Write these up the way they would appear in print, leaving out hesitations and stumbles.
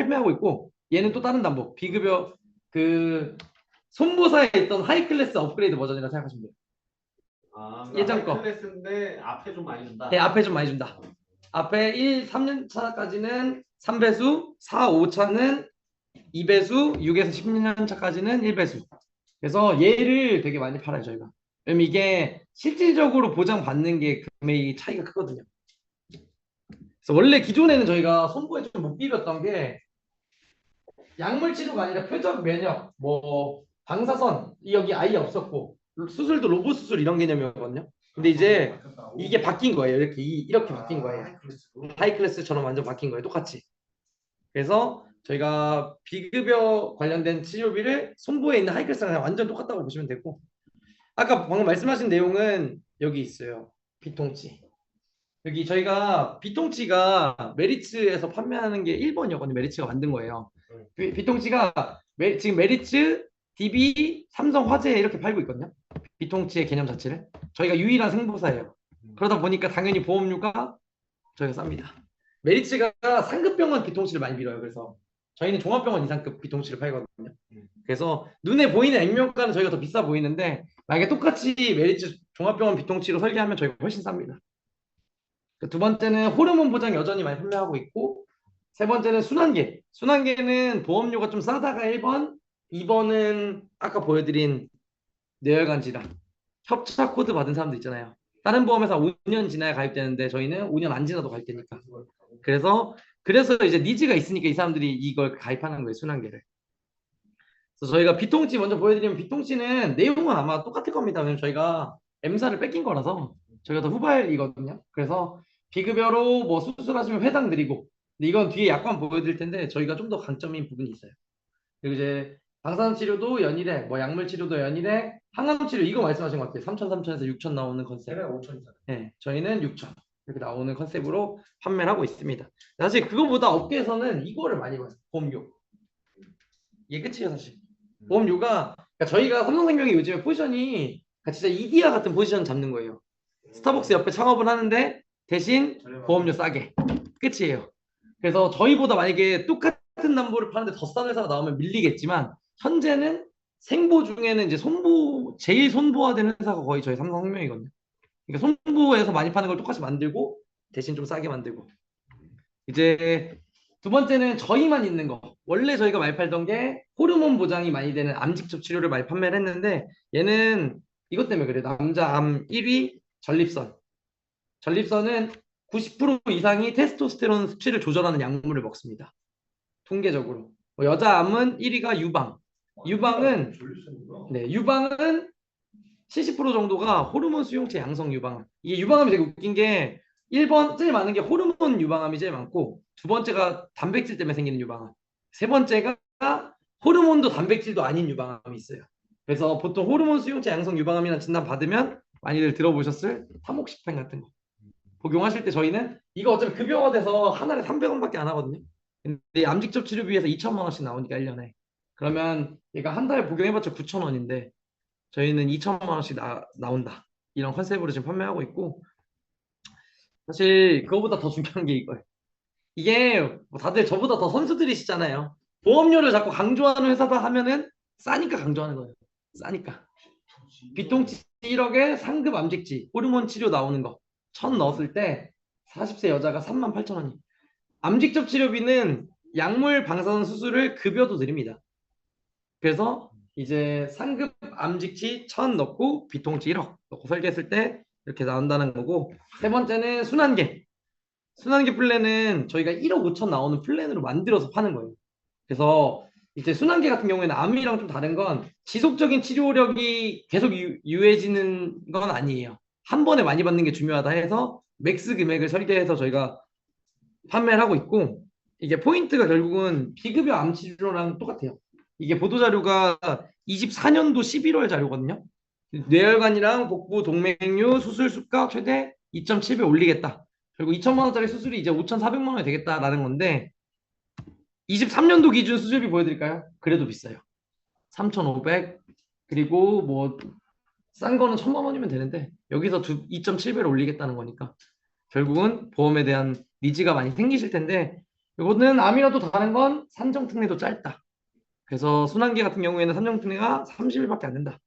판매하고 있고 얘는 또 다른 담보 비급여 그 손보사에 있던 하이클래스 업그레이드 버전이라 생각하시면 돼요. 아, 예전 거. 하이클래스인데 앞에 좀 많이 준다. 네, 앞에 좀 많이 준다. 앞에 1, 3년 차까지는 3배수, 4, 5차는 2배수, 6에서 10년 차까지는 1배수. 그래서 얘를 되게 많이 팔아요, 저희가. 왜냐면 이게 실질적으로 보장받는 게 금액이 차이가 크거든요. 그래서 원래 기존에는 저희가 손보에 좀 못 비볐던 게 약물 치료가 아니라 표적 면역, 뭐 방사선 여기 아예 없었고 수술도 로봇 수술 이런 개념이었거든요. 근데 이제 이게 바뀐 거예요. 이렇게 바뀐 거예요. 하이클래스처럼 완전 바뀐 거예요. 똑같이. 그래서 저희가 비급여 관련된 치료비를 손보에 있는 하이클래스랑 완전 똑같다고 보시면 되고 아까 방금 말씀하신 내용은 여기 있어요. 비통치. 여기 저희가 비통치가 메리츠에서 판매하는 게 1번이었거든요. 메리츠가 만든 거예요. 비통치가 지금 메리츠, DB, 삼성, 화재 이렇게 팔고 있거든요. 비통치의 개념 자체를. 저희가 유일한 생보사예요. 그러다 보니까 당연히 보험료가 저희가 쌉니다. 메리츠가 상급병원 비통치를 많이 빌어요. 그래서 저희는 종합병원 이상급 비통치를 팔거든요. 그래서 눈에 보이는 액면가는 저희가 더 비싸 보이는데 만약에 똑같이 메리츠 종합병원 비통치로 설계하면 저희가 훨씬 쌉니다. 두 번째는 호르몬 보장 여전히 많이 판매하고 있고 세 번째는 순환계. 순환계는 보험료가 좀 싸다가 1번, 2번은 아까 보여드린 뇌혈관 질환. 협차 코드 받은 사람들 있잖아요. 다른 보험회사 5년 지나야 가입되는데 저희는 5년 안 지나도 가입되니까. 그래서 이제 니즈가 있으니까 이 사람들이 이걸 가입하는 거예요, 순환계를. 그래서 저희가 비통치 먼저 보여드리면 비통치는 내용은 아마 똑같을 겁니다. 왜냐면 저희가 M사를 뺏긴 거라서 저희가 더 후발이거든요. 그래서 비급여로 뭐 수술하시면 회당 드리고 근데 이건 뒤에 약관 보여드릴 텐데 저희가 좀 더 강점인 부분이 있어요. 그리고 이제 방사선 치료도 연일에 뭐 약물 치료도 연일에 항암 치료 이거 말씀하신 것 같아요. 3천 3천에서 6천 나오는 컨셉. 걔네가 5천이잖아. 네, 저희는 6천 이렇게 나오는 컨셉으로 판매를 하고 있습니다. 사실 그거보다 업계에서는 이거를 많이 봐요. 보험료. 이게 끝이에요 사실. 보험료가 그러니까 저희가 삼성생명이 요즘에 포지션이 진짜 이디야 같은 포지션 잡는 거예요. 스타벅스 옆에 창업을 하는데 대신 보험료 싸게 끝이에요. 그래서 저희보다 만약에 똑같은 담보를 파는데 더 싼 회사가 나오면 밀리겠지만 현재는 생보 중에는 이제 제일 손보화되는 회사가 거의 저희 삼성생명이거든요. 그러니까 손보에서 많이 파는 걸 똑같이 만들고 대신 좀 싸게 만들고 이제 두 번째는 저희만 있는 거. 원래 저희가 많이 팔던 게 호르몬 보장이 많이 되는 암 직접 치료를 많이 판매를 했는데 얘는 이것 때문에 그래요. 남자 암 1위 전립선. 전립선은 90% 이상이 테스토스테론 수치를 조절하는 약물을 먹습니다. 통계적으로. 여자 암은 1위가 유방. 유방은 네, 유방은 70% 정도가 호르몬 수용체 양성 유방암. 이게 유방암이 되게 웃긴 게 1번 제일 많은 게 호르몬 유방암이 제일 많고 두 번째가 단백질 때문에 생기는 유방암. 세 번째가 호르몬도 단백질도 아닌 유방암이 있어요. 그래서 보통 호르몬 수용체 양성 유방암이라는 진단 받으면 많이들 들어보셨을 타목식펜 같은 거 복용하실 때 저희는 이거 어차피 급여가 돼서 한 알에 300원밖에 안 하거든요. 근데 암 직접 치료비에서 2천만 원씩 나오니까 1년에. 그러면 얘가 한 달 복용해봤자 9천 원인데 저희는 2천만 원씩 나온다. 이런 컨셉으로 지금 판매하고 있고 사실 그거보다 더 중요한 게 이거예요. 이게 뭐 다들 저보다 더 선수들이시잖아요. 보험료를 자꾸 강조하는 회사다 하면은 싸니까 강조하는 거예요. 싸니까. 비통치 1억에 상급 암직지 호르몬 치료 나오는 거 1,000 넣었을 때 40세 여자가 38,000원이. 암 직접 치료비는 약물 방사선 수술을 급여도 드립니다. 그래서 이제 상급 암직치 1,000 넣고 비통치 1억 넣고 설계했을 때 이렇게 나온다는 거고 세 번째는 순환계. 순환계 플랜은 저희가 1억 5천 나오는 플랜으로 만들어서 파는 거예요. 그래서 이제 순환계 같은 경우에는 암이랑 좀 다른 건 지속적인 치료력이 계속 유해지는 건 아니에요. 한 번에 많이 받는 게 중요하다 해서 맥스 금액을 설계해서 저희가 판매를 하고 있고 이게 포인트가 결국은 비급여 암 치료랑 똑같아요. 이게 보도자료가 24년도 11월 자료거든요. 뇌혈관이랑 복부 동맥류 수술 수가 최대 2.7배 올리겠다. 그리고 2천만 원짜리 수술이 이제 5,400만 원이 되겠다라는 건데 23년도 기준 수술비 보여드릴까요? 그래도 비싸요. 3,500 그리고 뭐 싼 거는 1,000만 원이면 되는데 여기서 2.7배를 올리겠다는 거니까 결국은 보험에 대한 니즈가 많이 생기실 텐데 이거는 암이라도 다른 건 산정특례도 짧다. 그래서 순환계 같은 경우에는 산정특례가 30일밖에 안 된다.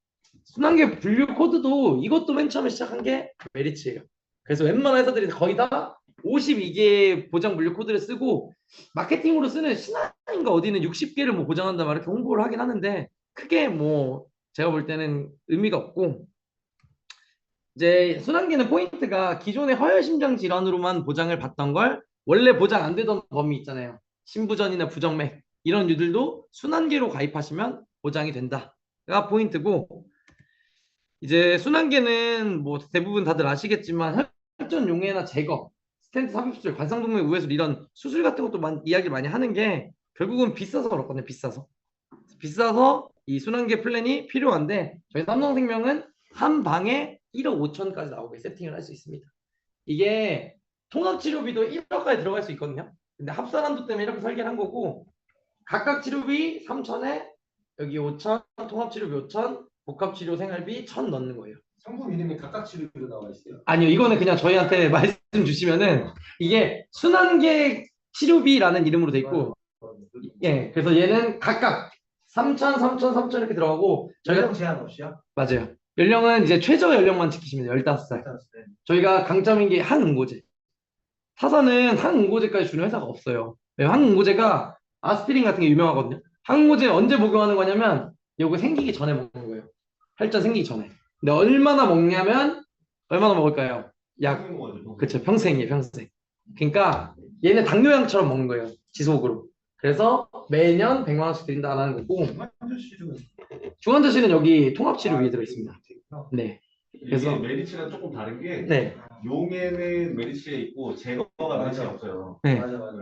순환계 분류 코드도 이것도 맨 처음에 시작한 게 메리츠예요. 그래서 웬만한 회사들이 거의 다 52개 보장 분류 코드를 쓰고 마케팅으로 쓰는 신한인가 어디는 60개를 뭐 보장한다 막 이렇게 홍보를 하긴 하는데 크게 뭐 제가 볼 때는 의미가 없고 이제 순환계는 포인트가 기존의 허혈심장 질환으로만 보장을 받던 걸 원래 보장 안 되던 범위 있잖아요. 심부전이나 부정맥 이런 류들도 순환계로 가입하시면 보장이 된다가 포인트고 이제 순환계는 뭐 대부분 다들 아시겠지만 혈전 용해나 제거, 스텐트 삽입술, 관상동맥 우회술 이런 수술 같은 것도 이야기를 많이 하는 게 결국은 비싸서 그렇거든요. 비싸서 이 순환계 플랜이 필요한데 저희 삼성생명은 한 방에 1억 5천까지 나오게 세팅을 할 수 있습니다. 이게 통합치료비도 1억까지 들어갈 수 있거든요. 근데 합산한도 때문에 이렇게 설계를 한 거고 각각 치료비 3천에 여기 5천, 통합치료비 5천, 복합치료 생활비 1천 넣는 거예요. 상품 이름이 각각 치료비로 나와 있어요. 아니요, 이거는 그냥 저희한테 말씀 주시면은 이게 순환계 치료비라는 이름으로 돼 있고, 예, 그래서 얘는 각각 3천, 3천, 3천 이렇게 들어가고 저희가 연령 제한 없이요? 맞아요. 연령은 이제 최저 연령만 지키시면 돼요. 15살. 저희가 강점인 게 항응고제. 타사는 항응고제까지 주는 회사가 없어요. 네, 항응고제가 아스피린 같은 게 유명하거든요. 항응고제 언제 복용하는 거냐면 요거 생기기 전에 먹는 거예요. 혈전 생기기 전에. 근데 얼마나 먹냐면 얼마나 먹을까요? 약 그쵸, 평생이에요, 평생. 그러니까 얘는 당뇨약처럼 먹는 거예요, 지속으로. 그래서 매년 100만 원씩 드린다라는 거고 중환자실은 여기 통합치료 위에 들어있습니다. 네. 그래서 그래서 메리츠랑 조금 다른 게 네. 용에는 메리츠에 있고 제거가 메리츠에 맞아. 없어요. 네. 맞아 맞아.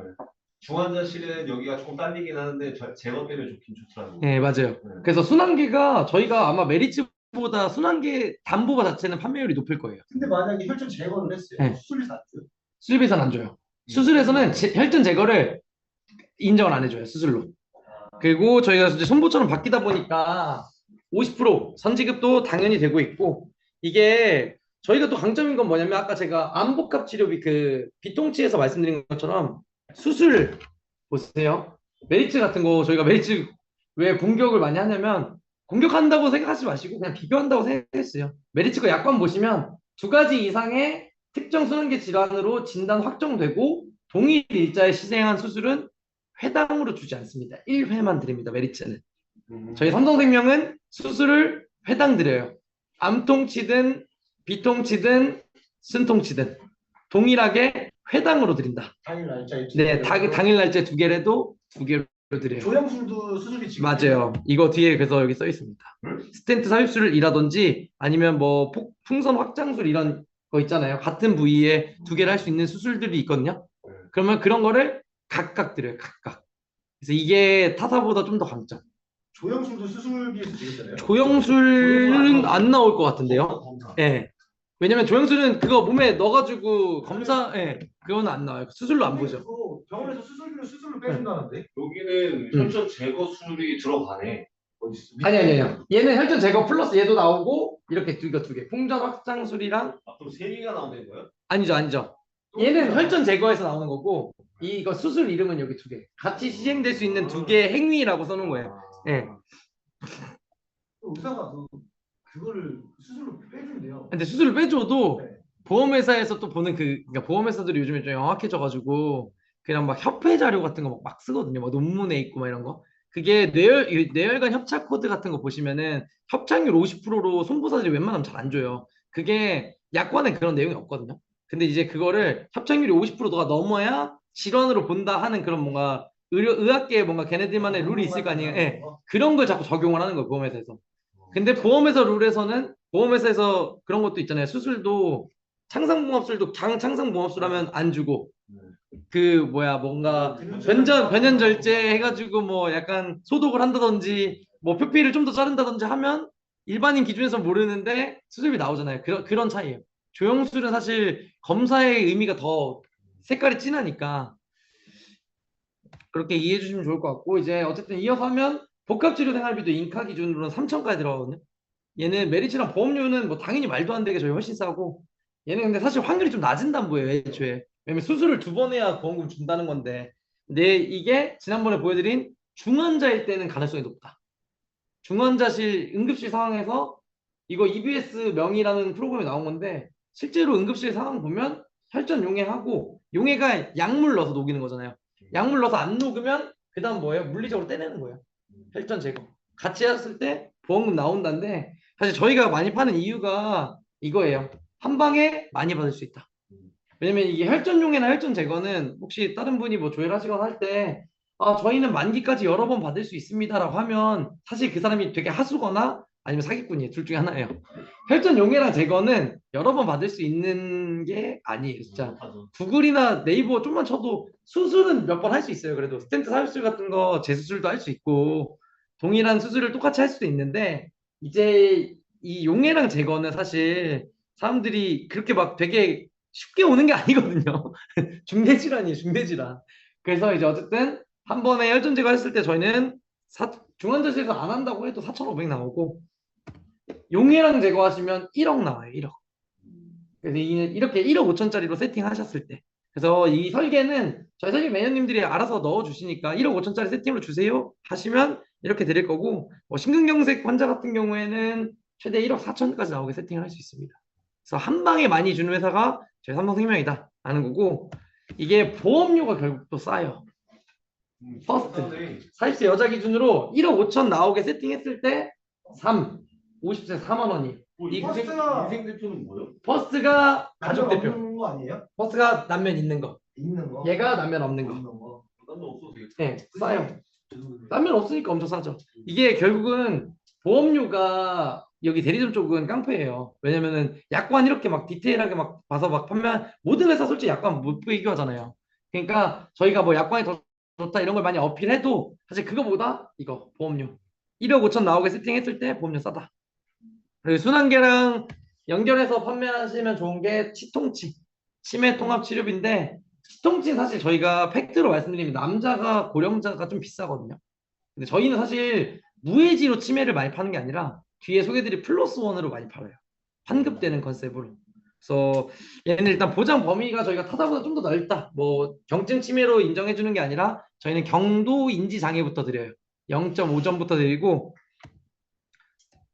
중환자실은 여기가 조금 딸리긴 하는데 제거 때문에 좋긴 좋더라고. 네, 맞아요. 그래서 순환계가 저희가 아마 메리츠보다 순환계 담보가 자체는 판매율이 높을 거예요. 근데 만약에 혈전 제거를 했어요. 네. 수술비서 안 줘요? 수술비서는 안 줘요. 수술에서는 혈전 제거를 인정을 안 해줘요, 수술로. 그리고 저희가 이제 손보처럼 바뀌다 보니까 50% 선지급도 당연히 되고 있고 이게 저희가 또 강점인 건 뭐냐면 아까 제가 암복합 치료비 그 비통치에서 말씀드린 것처럼 수술 보세요. 메리츠 같은 거 저희가 메리츠 왜 공격을 많이 하냐면 공격한다고 생각하지 마시고 그냥 비교한다고 생각했어요. 메리츠 거 약관 보시면 2가지 이상의 특정 순환계 질환으로 진단 확정되고 동일 일자에 시행한 수술은 회당으로 주지 않습니다. 1회만 드립니다. 메리츠는. 저희 삼성생명은 수술을 회당 드려요. 암통치든 비통치든 순통치든 동일하게 회당으로 드린다. 당일 날짜에 네, 당일 날짜 2개라도 2개로 드려요. 조영술도 수술비 지금 맞아요. 이거 뒤에 그래서 여기 써 있습니다. 스텐트 삽입술이라든지 아니면 뭐 풍선 확장술 이런 거 있잖아요. 같은 부위에 2개를 할 수 있는 수술들이 있거든요. 그러면 그런 거를 각각 드려요. 각각. 그래서 이게 타사보다 좀 더 강점. 조영술도 수술비에서 지급되나요? 조영술은 안 나올 것 같은데요. 검사. 예. 왜냐면 조영술은 그거 몸에 넣어가지고 검사, 예, 그거는 안 나와요. 수술로 안 보죠. 그거 병원에서 수술비로 수술로 빼준다는데? 여기는 혈전 제거 수술이 들어가네. 어디 있어? 아니요. 얘는 혈전 제거 플러스 얘도 나오고 이렇게 두 개. 풍전 확장술이랑 아, 그럼 3개가 나오는 거예요? 아니죠. 얘는 혈전 제거에서 나오는 거고 이거 수술 이름은 여기 2개. 같이 시행될 수 있는 2개의 행위라고 써놓은 거예요. 예. 의사가 그거를 수술로 빼준대요. 근데 수술을 빼줘도 네. 보험회사에서 또 보는 그러니까 보험회사들이 요즘에 좀 영악해져가지고 그냥 막 협회 자료 같은 거 막 쓰거든요. 막 논문에 있고 막 이런 거. 그게 뇌혈관 협착 코드 같은 거 보시면은 협착률 50%로 손보사들이 웬만하면 잘 안 줘요. 그게 약관에 그런 내용이 없거든요. 근데 이제 그거를 협착률이 50%가 넘어야 질환으로 본다 하는 그런 뭔가 의학계에 뭔가 걔네들만의 룰이 있을 거 아니에요. 예. 그런 걸 자꾸 적용을 하는 거예요, 보험회사에서. 근데 보험회사 룰에서는 보험회사에서 그런 것도 있잖아요. 수술도 창상봉합술도 창상봉합술 하면 안 주고 그 뭐야 뭔가 변연절제 해가지고 뭐 약간 소독을 한다든지 뭐 표피를 좀 더 자른다든지 하면 일반인 기준에서 모르는데 수술비 나오잖아요. 그런 차이예요. 조영술은 사실 검사의 의미가 더 색깔이 진하니까 그렇게 이해해 주시면 좋을 것 같고 이제 어쨌든 이어서 하면 복합치료 생활비도 인카 기준으로는 3천까지 들어가거든요. 얘는 메리츠랑 보험료는 뭐 당연히 말도 안 되게 저희 훨씬 싸고 얘는 근데 사실 확률이 좀 낮은 담보예요 애초에. 왜냐면 수술을 2번 해야 보험금 준다는 건데 근데 이게 지난번에 보여드린 중환자일 때는 가능성이 높다. 중환자실 응급실 상황에서 이거 EBS 명의라는 프로그램에 나온 건데 실제로 응급실 상황 보면 혈전 용해하고 용해가 약물 넣어서 녹이는 거잖아요. 약물 넣어서 안 녹으면 그 다음 뭐예요? 물리적으로 떼내는 거예요. 혈전 제거. 같이 했을 때 보험금 나온다는데 사실 저희가 많이 파는 이유가 이거예요. 한 방에 많이 받을 수 있다. 왜냐면 이게 혈전 용해나 혈전 제거는 혹시 다른 분이 뭐 조회하시거나 할 때 저희는 만기까지 여러 번 받을 수 있습니다라고 하면 사실 그 사람이 되게 하수거나 아니면 사기꾼이에요. 둘 중에 하나예요. 혈전 용해랑 제거는 여러 번 받을 수 있는 게 아니에요. 진짜 구글이나 네이버 좀만 쳐도 수술은 몇 번 할 수 있어요. 그래도 스텐트 삽입술 같은 거 재수술도 할 수 있고 동일한 수술을 똑같이 할 수도 있는데 이제 이 용해랑 제거는 사실 사람들이 그렇게 막 되게 쉽게 오는 게 아니거든요. 중대질환이에요, 중대질환. 그래서 이제 어쨌든 한 번에 혈전 제거했을 때 저희는 중환자실에서 안 한다고 해도 4,500 나오고 용해랑 제거하시면 1억 나와요, 1억. 그래서 이렇게 1억 5천짜리로 세팅하셨을 때. 그래서 이 설계는 저희 설계 매니저님들이 알아서 넣어주시니까 1억 5천짜리 세팅으로 주세요 하시면 이렇게 드릴 거고 뭐 심근경색 환자 같은 경우에는 최대 1억 4천까지 나오게 세팅을 할 수 있습니다. 그래서 한 방에 많이 주는 회사가 저희 삼성생명이다 하는 거고 이게 보험료가 결국 또 싸요. 퍼스트 40세 여자 기준으로 1억 5천 나오게 세팅했을 때 50세 4만 원이 이 인생 대표는 뭐예요? 퍼스트가 가족 대표 없는 거 아니에요? 퍼스트가 남면 있는 거 있는 거. 얘가 남면 없는 거 없는 거. 딴데 없어도 되겠다. 네, 싸요. 남면 없으니까 엄청 싸죠. 이게 결국은 보험료가 여기 대리점 쪽은 깡패예요. 왜냐면은 약관 이렇게 막 디테일하게 막 봐서 막 판매한 모든 회사 솔직히 약관 못 비교하잖아요. 그러니까 저희가 뭐 약관이 더 좋다 이런 걸 많이 어필해도 사실 그거보다 이거 보험료 1억 5천 나오게 세팅했을 때 보험료 싸다. 그리고 순환계랑 연결해서 판매하시면 좋은 게 치통치 치매 통합 치료비인데 치통치는 사실 저희가 팩트로 말씀드리면 남자가 고령자가 좀 비싸거든요. 근데 저희는 사실 무해지로 치매를 많이 파는 게 아니라 뒤에 소개드릴 플러스 원으로 많이 팔아요. 환급되는 컨셉으로. 그래서 얘는 일단 보장 범위가 저희가 타다보다 좀 더 넓다. 뭐 경증 치매로 인정해 주는 게 아니라 저희는 경도 인지 장애부터 드려요. 0.5점부터 드리고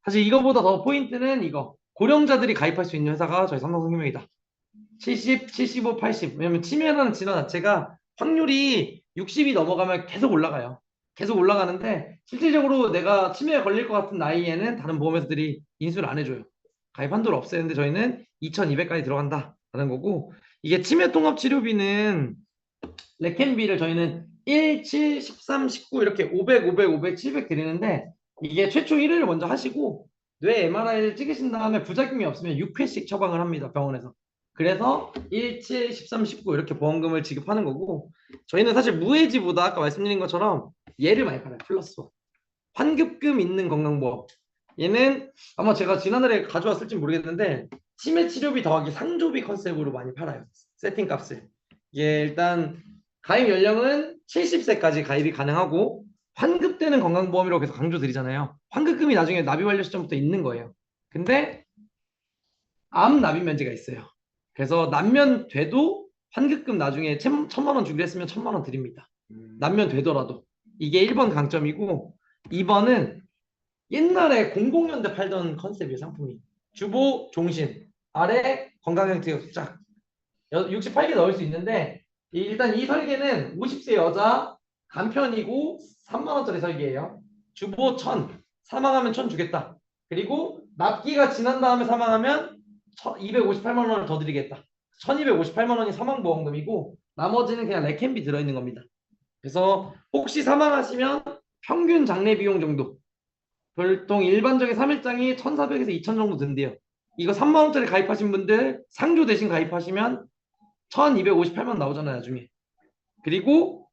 사실 이거보다 더 포인트는 이거 고령자들이 가입할 수 있는 회사가 저희 삼성생명이다. 70, 75, 80. 왜냐면 치매라는 질환 자체가 확률이 60이 넘어가면 계속 올라가요. 계속 올라가는데 실질적으로 내가 치매에 걸릴 것 같은 나이에는 다른 보험회사들이 인수를 안 해줘요. 가입 한도를 없애는데 저희는 2,200까지 들어간다라는 거고 이게 치매 통합 치료비는 레켄비를 저희는 1, 7, 13, 19 이렇게 500, 500, 500, 700 드리는데 이게 최초 1회를 먼저 하시고 뇌 MRI를 찍으신 다음에 부작용이 없으면 6회씩 처방을 합니다. 병원에서. 그래서 1, 7, 13, 19 이렇게 보험금을 지급하는 거고 저희는 사실 무해지보다 아까 말씀드린 것처럼 얘를 많이 팔아요. 플러스 원. 환급금 있는 건강보험. 얘는 아마 제가 지난달에 가져왔을지 모르겠는데 치매 치료비 더하기 상조비 컨셉으로 많이 팔아요. 세팅 값을. 예, 일단 가입 연령은 70세까지 가입이 가능하고 환급되는 건강보험이라고 계속 강조드리잖아요. 환급금이 나중에 납입 완료 시점부터 있는 거예요. 근데 암 납입 면제가 있어요. 그래서 남면 돼도 환급금 나중에 1,000만 원 주기로 했으면 1,000만 원 드립니다. 남면 되더라도. 이게 1번 강점이고 2번은 옛날에 00년대 팔던 컨셉이에요. 상품이. 주보 종신 아래 건강형태역 쫙 68개 넣을 수 있는데 일단 이 설계는 50세 여자 간편이고 3만 원짜리 설계예요. 주보 1,000 사망하면 1,000 주겠다. 그리고 납기가 지난 다음에 사망하면 258만 원을 더 드리겠다. 1,258만 원이 사망보험금이고 나머지는 그냥 레캔비 들어있는 겁니다. 그래서 혹시 사망하시면 평균 장례 비용 정도 보통 일반적인 3일장이 1,400에서 2,000 정도 든대요. 이거 3만 원짜리 가입하신 분들 상조 대신 가입하시면 1,258만 나오잖아요 나중에. 그리고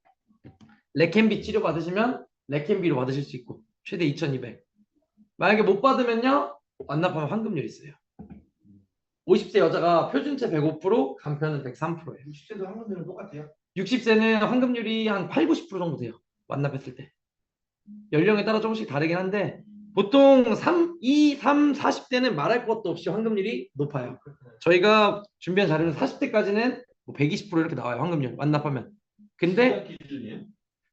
레캔비 치료 받으시면 레캔비로 받으실 수 있고 최대 2,200. 만약에 못 받으면요 완납하면 환급률 있어요. 50세 여자가 표준체 105%, 간편은 103%예요. 60세도 한국들은 똑같아요. 60세는 환급률이 한 8, 90% 정도 돼요. 완납했을 때. 연령에 따라 조금씩 다르긴 한데 보통 3, 2, 3, 40대는 말할 것도 없이 환급률이 높아요. 저희가 준비한 자료는 40대까지는 뭐 120% 이렇게 나와요. 환급률 완납하면. 근데 기준이에요?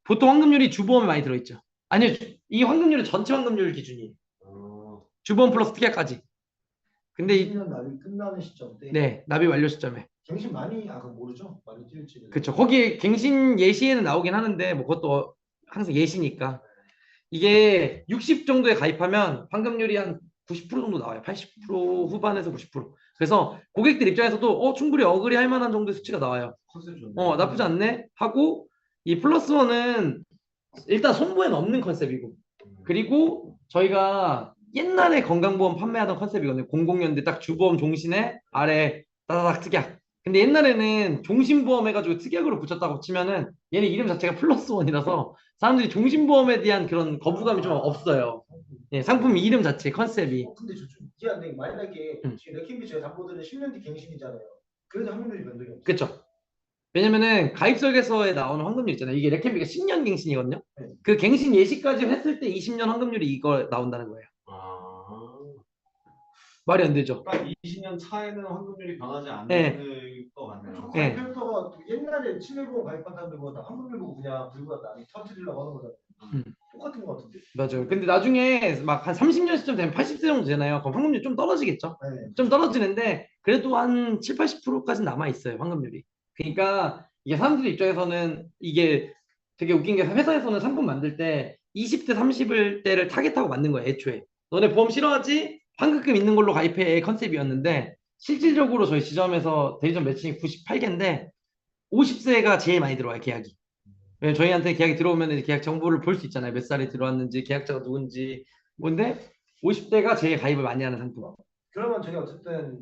보통 환급률이 주보험에 많이 들어있죠. 아니요, 이 환급률은 전체 환급률 기준이에요. 어, 주보험 플러스 특약까지. 근데 20년 납이 끝나는 시점 때 네, 납입 완료 시점에. 갱신 많이 그거 모르죠? 많이 뛸지는. 그쵸. 거기에 갱신 예시에는 나오긴 하는데 뭐 그것도 항상 예시니까. 이게 60 정도에 가입하면 환급률이 한 90% 정도 나와요. 80% 후반에서 90%. 그래서 고객들 입장에서도 충분히 어그리 할 만한 정도의 수치가 나와요. 컨셉 좋네. 나쁘지 않네 하고 이 플러스 원은 일단 손보에는 없는 컨셉이고 그리고 저희가 옛날에 건강보험 판매하던 컨셉이거든요. 00년대 딱 주보험 종신에 아래 따다닥 특약. 근데 옛날에는 종신보험 해가지고 특약으로 붙였다고 치면은 얘네 이름 자체가 플러스 원이라서 사람들이 종신보험에 대한 그런 거부감이 좀 없어요. 예, 상품 이름 자체 컨셉이. 근데 좀 이해한데 만약에 음. 지금 레킹비 저희 담보들은 10년 뒤 갱신이잖아요. 그래도 확률이 변동이 없어요. 그쵸. 왜냐면은 가입 설계서에 나오는 환급률 있잖아요. 이게 레켄비가 10년 갱신이거든요. 네. 그 갱신 예시까지 했을 때 20년 환급률이 이거 나온다는 거예요. 아, 말이 안 되죠. 그러니까 20년 차에는 환급률이 변하지 않는 네. 것 같네요. 네. 가입표가 옛날에 치매보험 가입한 사람들보다 확률 보고 그냥 들고 갔다 아니 터트리려고 하는 거잖아요. 음. 똑같은 거 같은데. 맞아요. 근데 나중에 막 한 30년 시점 되면 80세 정도 되나요? 그럼 환급률 좀 떨어지겠죠? 네. 좀 떨어지는데 그래도 한 7, 80%까지는 남아 있어요. 환급률이. 그러니까 이게 사람들 입장에서는 이게 되게 웃긴 게 회사에서는 상품 만들 때 20대 30을 때를 타겟하고 만든 거예요. 애초에. 너네 보험 싫어하지? 환급금 있는 걸로 가입해 컨셉이었는데 실질적으로 저희 지점에서 대리점 매칭이 98개인데 50세가 제일 많이 들어와요. 계약이. 왜냐면 저희한테 계약이 들어오면 이제 계약 정보를 볼 수 있잖아요. 몇 살에 들어왔는지, 계약자가 누군지. 뭔데 50대가 제일 가입을 많이 하는 상품. 그러면 저게 어쨌든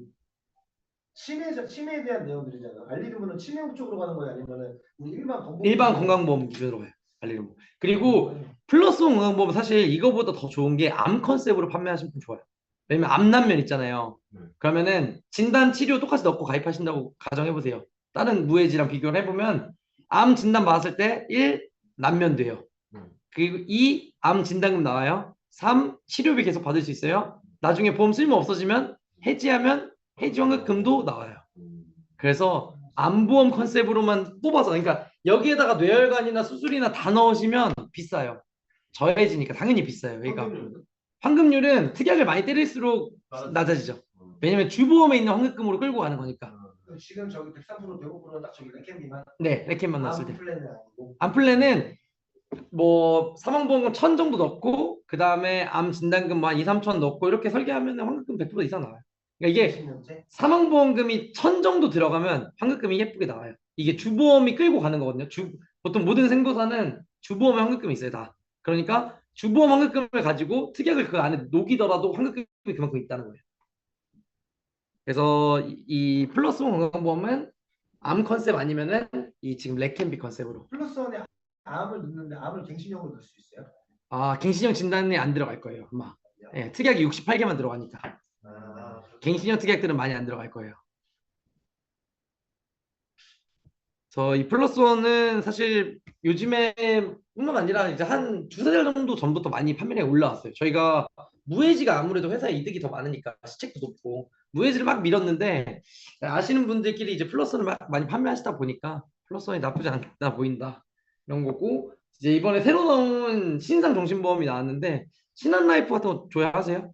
치매에 대한 내용들이잖아요. 알리르문은 치매 쪽으로 가는 거예요, 아니면은 우리 일반 건보 일반 건강보험 기준으로 해요. 알리는 거. 그리고 플러스 원 건강보험 사실 이거보다 더 좋은 게 암 컨셉으로 판매하시면 좋아요. 왜냐면 암난면 있잖아요. 그러면은 진단 치료 똑같이 넣고 가입하신다고 가정해보세요. 다른 무해지랑 비교를 해보면 암 진단 받았을 때 1. 난면 돼요. 그리고 2. 암 진단금 나와요. 3. 치료비 계속 받을 수 있어요. 나중에 보험 쓸모 없어지면 해지하면 해지 환급금도 나와요. 그래서 암보험 컨셉으로만 뽑아서 그러니까 여기에다가 뇌혈관이나 수술이나 다 넣으시면 비싸요. 저해지니까 당연히 비싸요. 그러니까 환급률은? 환급률은 특약을 많이 때릴수록 낮아지죠. 왜냐면 주보험에 있는 환급금으로 끌고 가는 거니까. 지금 저기 103% 105%는 딱 저기 레캔비만 네, 레켓만 넣었을 때. 플랜은 아니고 암플랜은 뭐 사망보험금 1000 정도 넣고 그 다음에 암 진단금 뭐 한 2, 3천 넣고 이렇게 설계하면 환급금 100% 이상 나와요. 그러니까 이게 20년째 사망보험금이 1000 정도 들어가면 환급금이 예쁘게 나와요. 이게 주보험이 끌고 가는 거거든요. 보통 모든 생보사는 주보험에 환급금이 있어요, 다. 그러니까 주보험 환급금을 가지고 특약을 그 안에 녹이더라도 환급금이 그만큼 있다는 거예요. 그래서 이 플러스 원 건강보험은 암 컨셉 아니면은 이 지금 레켄비 컨셉으로. 플러스 원에 암을 넣는데 암을 갱신형으로 넣을 수 있어요? 갱신형 진단에 안 들어갈 거예요, 아마. 예, 특약이 68개만 들어가니까. 갱신형 특약들은 많이 안 들어갈 거예요. 그래서 이 플러스 원은 사실 요즘에 뿐만 아니라 이제 한 두세 달 정도 전부터 많이 판매량이 올라왔어요. 저희가 무해지가 아무래도 회사에 이득이 더 많으니까 시책도 높고 무해지를 막 밀었는데 아시는 분들끼리 이제 플러스를 많이 판매하시다 보니까 플러스 원이 나쁘지 않다 보인다. 이런 거고 이제 이번에 새로 나온 신상 종신보험이 나왔는데 신한라이프 같은 거 좋아하세요?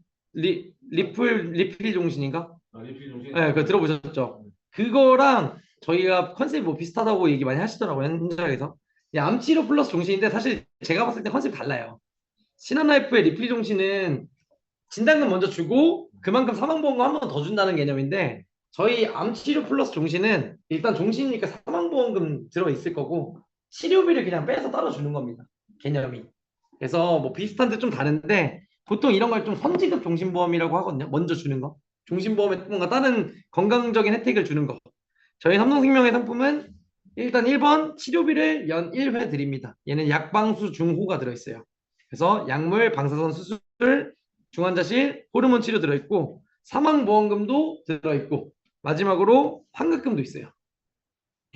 리필 종신인가? 리필 종신. 네, 그거 들어보셨죠? 그거랑 저희가 컨셉이 뭐 비슷하다고 얘기 많이 하시더라고요, 현장에서. 암치료 플러스 종신인데 사실 제가 봤을 때 컨셉이 달라요. 신한라이프의 리필 종신은 진단금 먼저 주고 그만큼 사망보험금 한 번 더 준다는 개념인데 저희 암치료 플러스 종신은 일단 종신이니까 사망보험금 들어있을 거고 치료비를 그냥 빼서 따로 주는 겁니다. 개념이. 그래서 뭐 비슷한데 좀 다른데 보통 이런 걸 좀 선지급 종신보험이라고 하거든요. 먼저 주는 거. 종신보험에 뭔가 다른 건강적인 혜택을 주는 거. 저희 삼성생명의 상품은 일단 1번 치료비를 연 1회 드립니다. 얘는 약방수 중후가 들어있어요. 그래서 약물, 방사선 수술, 중환자실, 호르몬 치료 들어있고 사망보험금도 들어있고 마지막으로 환급금도 있어요.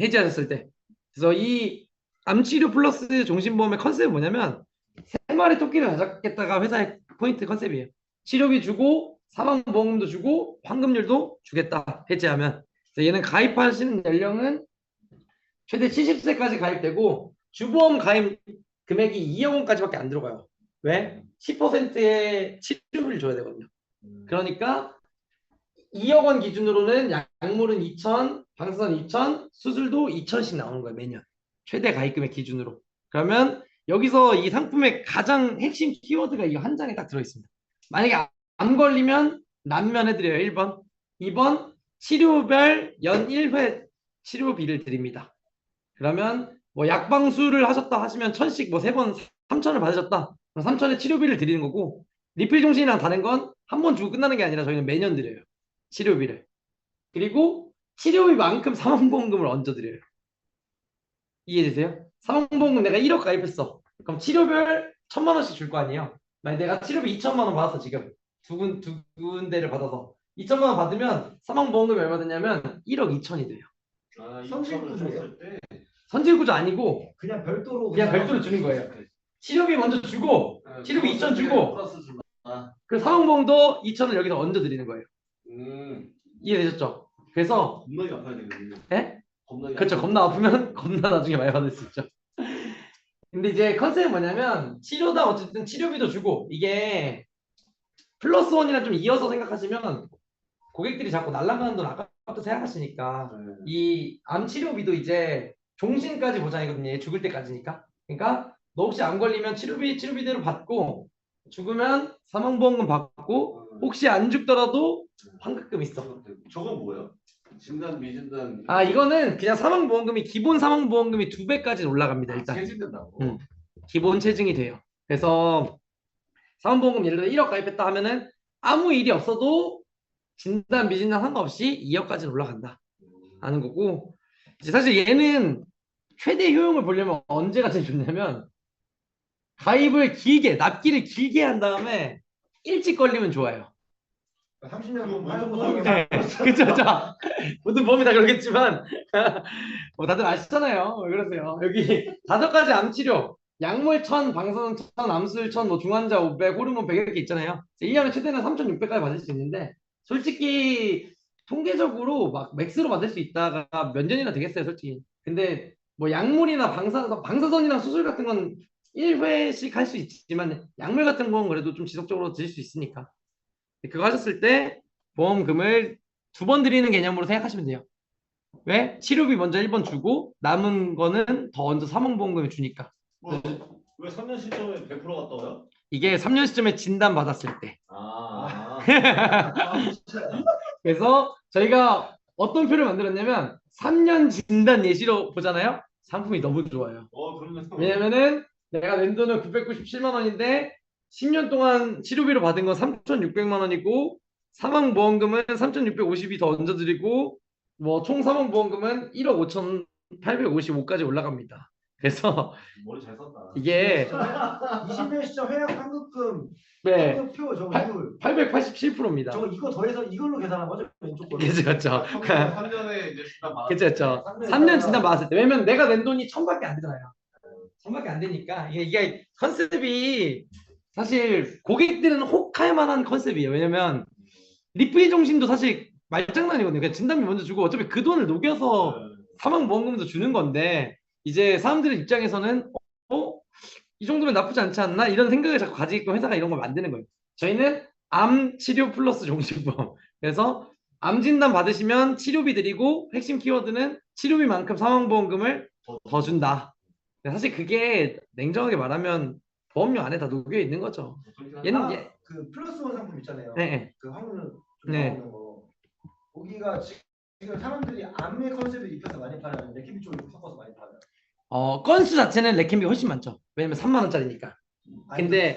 해지하셨을 때. 그래서 이 암치료 플러스 종신보험의 컨셉은 뭐냐면 세 마리 토끼를 잡겠다가 회사의 포인트 컨셉이에요. 치료비 주고 사망보험금도 주고 환급률도 주겠다 해지하면. 그래서 얘는 가입하시는 연령은 최대 70세까지 가입되고 주보험 가입 금액이 2억 원까지밖에 안 들어가요. 왜? 10%의 치료비를 줘야 되거든요. 그러니까 2억 원 기준으로는 약물은 2천, 방사선 2천, 수술도 2천씩 나오는 거예요, 매년. 최대 가입금액 기준으로. 그러면 여기서 이 상품의 가장 핵심 키워드가 이 한 장에 딱 들어있습니다. 만약에 안 걸리면 난면해드려요, 1번. 2번, 치료별 연 1회 치료비를 드립니다. 그러면 뭐 약방수를 하셨다 하시면 1,000씩 뭐 3번 3천을 받으셨다. 그럼 3천의 치료비를 드리는 거고, 리필 종신이랑 다른 건 한 번 주고 끝나는 게 아니라 저희는 매년 드려요. 치료비를. 그리고 치료비만큼 사망보험금을 얹어드려요. 이해되세요? 사망보험금 내가 1억 가입했어. 그럼 치료별 1,000만 원씩 줄 거 아니에요? 만약 내가 치료비 2천만 원 받았어, 지금. 두 군데를 받아서. 2천만 원 받으면 사망보험금이 얼마 되냐면 1억 2천이 돼요. 아, 선진구조예요? 2천을 줬을 때 선질구조 아니고 그냥 별도로 그냥 별도로 주는 거예요. 치료비 먼저 주고 치료비 2천 주고 플러스 준다. 아, 그 사망보험도 2천을 여기서 얹어 드리는 거예요. 이해되셨죠? 그래서 겁나게 아파야 되거든요. 예? 겁나게 그렇죠. 아파야 겁나 아프면 겁나 나중에 많이 받을 수 있죠. 근데 이제 컨셉이 뭐냐면 치료당 어쨌든 치료비도 주고 이게 플러스 원이랑 좀 이어서 생각하시면 고객들이 자꾸 날아가는 돈 아까부터 생각하시니까 네. 이 암 치료비도 이제 종신까지 보장이거든요. 얘 죽을 때까지니까. 그러니까 너 혹시 암 걸리면 치료비대로 받고 죽으면 사망보험금 받고 혹시 안 죽더라도 환급금 있어. 저건 뭐예요? 진단 미진단. 아 이거는 그냥 사망보험금이 기본 사망보험금이 2배까지 올라갑니다. 일단 체진된다고. 기본 체증이 돼요. 그래서 사망보험금 예를 들어 1억 가입했다 하면은 아무 일이 없어도 진단 미진단 상관없이 2억까지 올라간다 하는 거고, 이제 사실 얘는 최대 효용을 보려면 언제가 제일 좋냐면 가입을 길게 납기를 길게 한 다음에 일찍 걸리면 좋아요. 30년 그거 하는 무슨 거 네, 그쵸. 모든 보험이 다 그러겠지만 뭐 다들 아시잖아요. 왜 그러세요? 여기 5가지 암 치료, 약물 1,000, 방사선 1,000, 암술 1,000, 뭐 중환자 500, 호르몬 100 이렇게 있잖아요. 1년에 최대는 3,600까지 받을 수 있는데 솔직히 통계적으로 막 맥스로 받을 수 있다가 몇 년이나 되겠어요, 솔직히. 근데 뭐 약물이나 방사선이나 수술 같은 건 1회씩 할 수 있지만 약물 같은 건 그래도 좀 지속적으로 드실 수 있으니까. 그거 하셨을 때 보험금을 2번 드리는 개념으로 생각하시면 돼요. 왜? 치료비 먼저 1번 주고 남은 거는 더 얹어 사망보험금을 주니까. 왜 3년 시점에 100% 갔다고요? 이게 3년 시점에 진단 받았을 때. 아, 그래서 저희가 어떤 표를 만들었냐면 3년 진단 예시로 보잖아요. 상품이 너무 좋아요. 그러면 왜냐면은 내가 낸 돈은 997만 원인데 10년 동안 치료비로 받은 건 3,600만 원이고 사망보험금은 3,650이 더 얹어드리고 뭐 총 사망보험금은 1억 5,855까지 올라갑니다. 그래서 머리 잘 썼다. 이게 20년 시점 회약 환급금 네, 환급표 저거 887%입니다. 저거 이거 더해서 이걸로 계산한 거죠? 왼쪽 걸로. 그렇죠. 3년에 이제 진단 받았. 그렇죠. 3년 진단 받았을 때 왜냐면 내가 낸 돈이 1,000밖에 안 되잖아요. 1,000밖에 안 되니까 이게 컨셉이 사실 고객들은 혹할 만한 컨셉이에요. 왜냐면 리필 정신도 사실 말장난이거든요. 그냥 진단비 먼저 주고 어차피 그 돈을 녹여서 사망보험금도 주는 건데 이제 사람들의 입장에서는 이 정도면 나쁘지 않지 않나 이런 생각을 자꾸 가지고 회사가 이런 걸 만드는 거예요. 저희는 암 치료 플러스 종신보험. 그래서 암 진단 받으시면 치료비 드리고 핵심 키워드는 치료비만큼 사망보험금을 더 준다. 사실 그게 냉정하게 말하면 보험료 안에 다 녹여 있는 거죠. 얘는 그 플러스 원 상품 있잖아요. 네. 그 확률 좀 네. 나오는 거. 거기가 지금 사람들이 암의 컨셉을 입혀서 많이 팔아요. 레키비 쪽을 섞어서 많이 팔아요. 건수 자체는 레캠비 훨씬 많죠. 왜냐면 3만 원짜리니까. 근데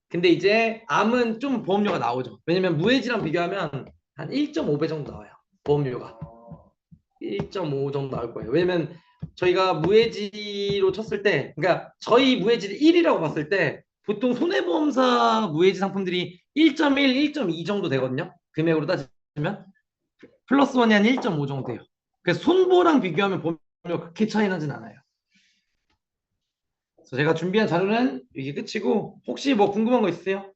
근데 이제 암은 좀 보험료가 나오죠. 왜냐면 무해지랑 비교하면 한 1.5배 정도 나와요. 보험료가 1.5 정도 나올 거예요. 왜냐면 저희가 무해지로 쳤을 때, 그러니까 저희 무해지를 1이라고 봤을 때 보통 손해보험사 무해지 상품들이 1.1, 1.2 정도 되거든요. 금액으로 따지면 플러스 원이 한 1.5 정도 돼요. 그래서 손보랑 비교하면 보험료 그렇게 차이 나진 않아요. 그래서 제가 준비한 자료는 이게 끝이고 혹시 뭐 궁금한 거 있으세요?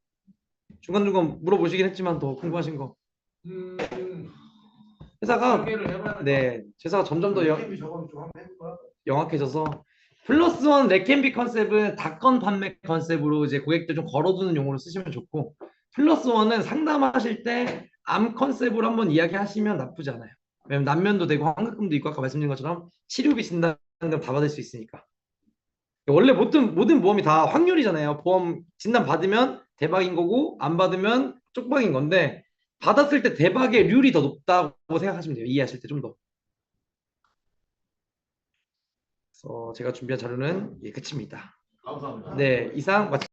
중간중간 물어보시긴 했지만 더 궁금하신 거. 회사 회사가 설계를 해봐야 네, 회사가 점점 더 이 저거는 좀 한번 해볼까? 영악해져서 플러스 원 렉앤비 컨셉은 닷건 판매 컨셉으로 이제 고객들 좀 걸어두는 용어로 쓰시면 좋고 플러스 원은 상담하실 때 암 컨셉으로 한번 이야기하시면 나쁘지 않아요. 왜냐면 난면도 되고 환급금도 있고 아까 말씀드린 것처럼 치료비 진단 다 받을 수 있으니까. 원래 모든 보험이 다 확률이잖아요. 보험 진단 받으면 대박인 거고 안 받으면 쪽박인 건데 받았을 때 대박의 률이 더 높다고 생각하시면 돼요. 이해하실 때 좀 더. 그래서 제가 준비한 자료는 끝입니다. 감사합니다. 네, 이상 마치